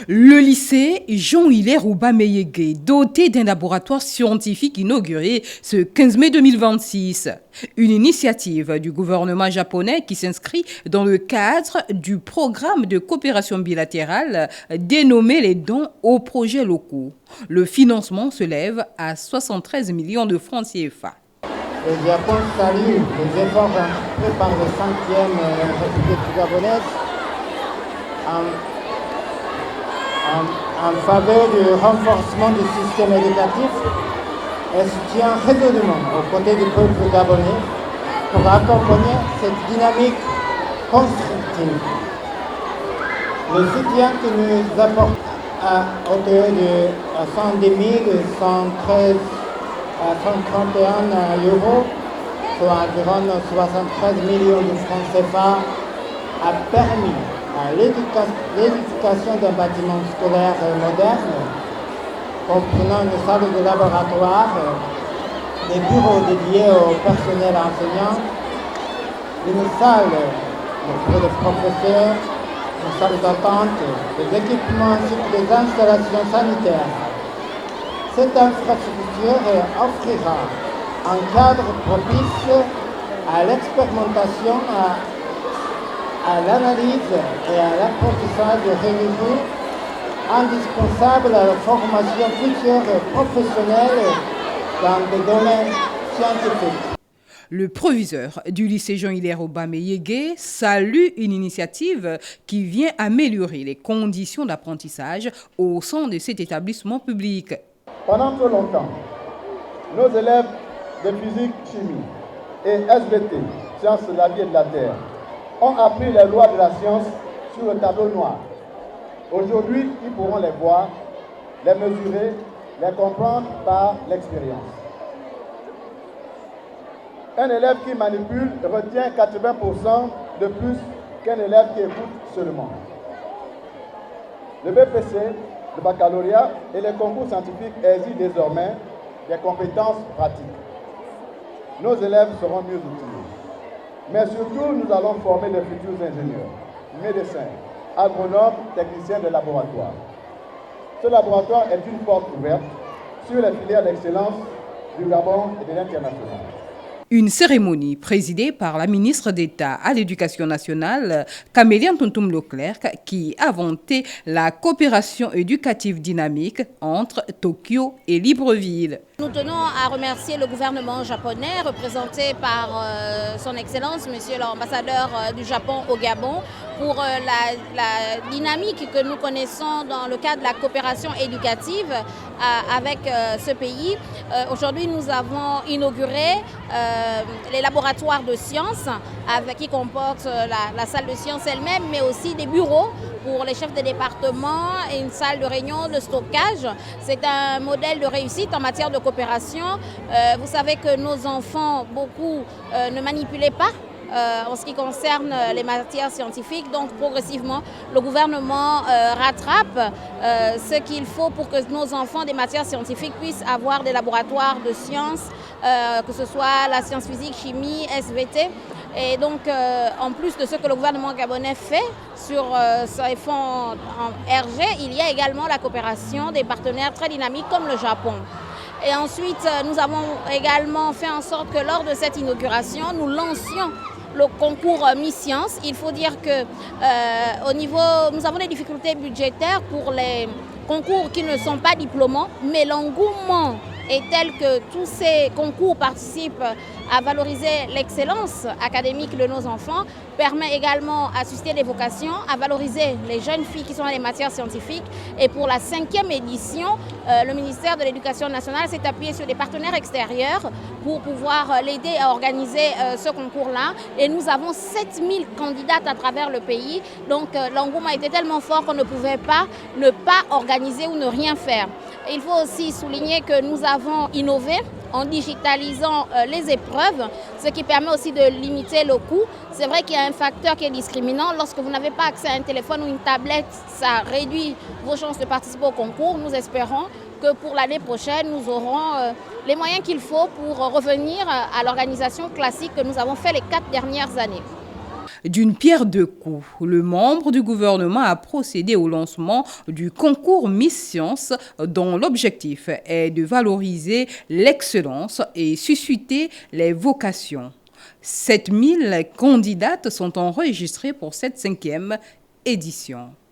Le lycée Jean-Hilaire Obameyege, doté d'un laboratoire scientifique inauguré ce 15 mai 2026. Une initiative du gouvernement japonais qui s'inscrit dans le cadre du programme de coopération bilatérale dénommé les dons aux projets locaux. Le financement s'élève à 73 millions de francs CFA. Le Japon salue les efforts entrepris par le 5e République gabonaise en faveur du renforcement du système éducatif et soutient résolument aux côtés du peuple gabonais pour accompagner cette dynamique constructive. Le soutien que nous apportons à hauteur de 110 113 131 euros, soit environ 73 millions de francs CFA, a permis l'édification d'un bâtiment scolaire moderne, comprenant une salle de laboratoire, des bureaux dédiés au personnel enseignant, une salle pour les professeurs, une salle d'attente, des équipements ainsi que des installations sanitaires. Cette infrastructure offrira un cadre propice à l'expérimentation, à l'analyse et à l'apprentissage religieux, indispensable à la formation future professionnelle dans des domaines scientifiques. Le proviseur du lycée Jean-Hilaire Obameyege salue une initiative qui vient améliorer les conditions d'apprentissage au sein de cet établissement public. Pendant trop longtemps, nos élèves de physique, chimie et SVT, sciences de la vie et de la terre, ont appris les lois de la science sur le tableau noir. Aujourd'hui, ils pourront les voir, les mesurer, les comprendre par l'expérience. Un élève qui manipule retient 80% de plus qu'un élève qui écoute seulement. Le BPC, le baccalauréat et les concours scientifiques exigent désormais des compétences pratiques. Nos élèves seront mieux outillés. Mais surtout, nous allons former de futurs ingénieurs, médecins, agronomes, techniciens de laboratoire. Ce laboratoire est une porte ouverte sur les filières d'excellence du Gabon et de l'international. Une cérémonie présidée par la ministre d'État à l'Éducation nationale, Camélia Ntoum Leclerc, qui a vanté la coopération éducative dynamique entre Tokyo et Libreville. Nous tenons à remercier le gouvernement japonais, représenté par son Excellence, Monsieur l'ambassadeur du Japon au Gabon, pour la dynamique que nous connaissons dans le cadre de la coopération éducative avec ce pays. Aujourd'hui, nous avons inauguré les laboratoires de sciences qui comportent la salle de sciences elle-même, mais aussi des bureaux pour les chefs de département et une salle de réunion de stockage. C'est un modèle de réussite en matière de coopération. Vous savez que nos enfants, beaucoup, ne manipulaient pas en ce qui concerne les matières scientifiques. Donc progressivement, le gouvernement rattrape ce qu'il faut pour que nos enfants des matières scientifiques puissent avoir des laboratoires de sciences, que ce soit la science physique, chimie, SVT. Et donc, en plus de ce que le gouvernement gabonais fait sur ses fonds en RG, il y a également la coopération des partenaires très dynamiques comme le Japon. Et ensuite, nous avons également fait en sorte que lors de cette inauguration, nous lancions le concours Mi-Sciences. Il faut dire que nous avons des difficultés budgétaires pour les concours qui ne sont pas diplômants, mais l'engouement est tel que tous ces concours participent à valoriser l'excellence académique de nos enfants, permet également à susciter des vocations, à valoriser les jeunes filles qui sont dans les matières scientifiques. Et pour la 5e édition, le ministère de l'Éducation nationale s'est appuyé sur des partenaires extérieurs pour pouvoir l'aider à organiser ce concours-là. Et nous avons 7000 candidates à travers le pays. Donc l'engouement était tellement fort qu'on ne pouvait pas ne pas organiser ou ne rien faire. Et il faut aussi souligner que nous avons innové en digitalisant les épreuves, ce qui permet aussi de limiter le coût. C'est vrai qu'il y a un facteur qui est discriminant. Lorsque vous n'avez pas accès à un téléphone ou une tablette, ça réduit vos chances de participer au concours. Nous espérons que pour l'année prochaine, nous aurons les moyens qu'il faut pour revenir à l'organisation classique que nous avons fait les 4 dernières années. D'une pierre deux coups, le membre du gouvernement a procédé au lancement du concours Miss Science dont l'objectif est de valoriser l'excellence et susciter les vocations. 7000 candidates sont enregistrées pour cette 5e édition.